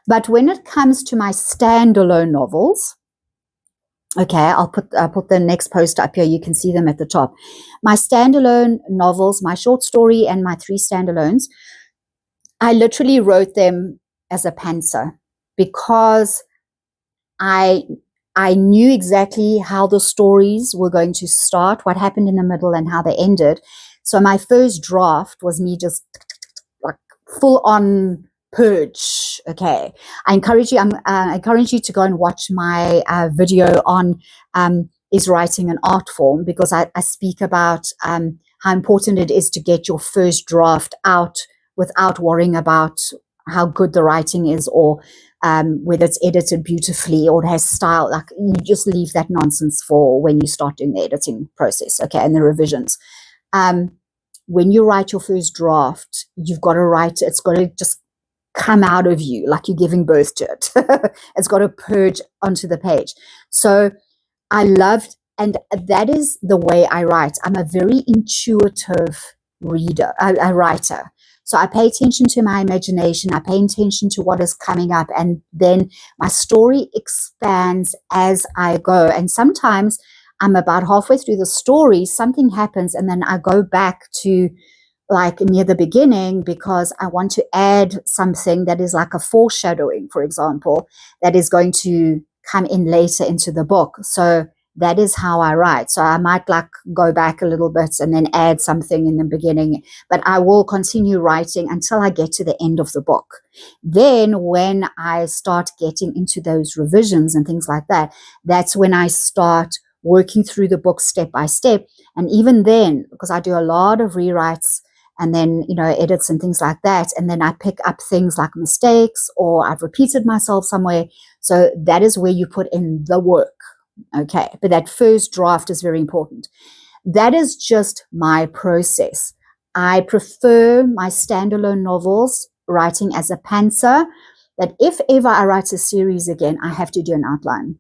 But when it comes to my standalone novels, okay, I'll put the next post up here. You can see them at the top. My standalone novels, my short story and my 3 standalones, I literally wrote them as a pantser because I knew exactly how the stories were going to start, what happened in the middle, and how they ended. So my first draft was me just like full on purge. Okay, I encourage you to go and watch my video on is writing an art form, because I speak about how important it is to get your first draft out without worrying about how good the writing is, or whether it's edited beautifully or it has style. Like, you just leave that nonsense for when you start doing the editing process, okay, and the revisions. When you write your first draft, you've got to write, it's got to just come out of you like you're giving birth to it. It's got to purge onto the page. So I loved, and that is the way I write. I'm a very intuitive writer. So I pay attention to my imagination. I pay attention to what is coming up, and then my story expands as I go. And sometimes I'm about halfway through the story, something happens, and then I go back to like near the beginning because I want to add something that is like a foreshadowing, for example, that is going to come in later into the book. So that is how I write. So I might like go back a little bit and then add something in the beginning, but I will continue writing until I get to the end of the book. Then when I start getting into those revisions and things like that, that's when I start working through the book step by step. And even then, because I do a lot of rewrites and then, edits and things like that, and then I pick up things like mistakes or I've repeated myself somewhere. So that is where you put in the work. Okay, but that first draft is very important. That is just my process. I prefer my standalone novels writing as a pantser, that if ever I write a series again, I have to do an outline.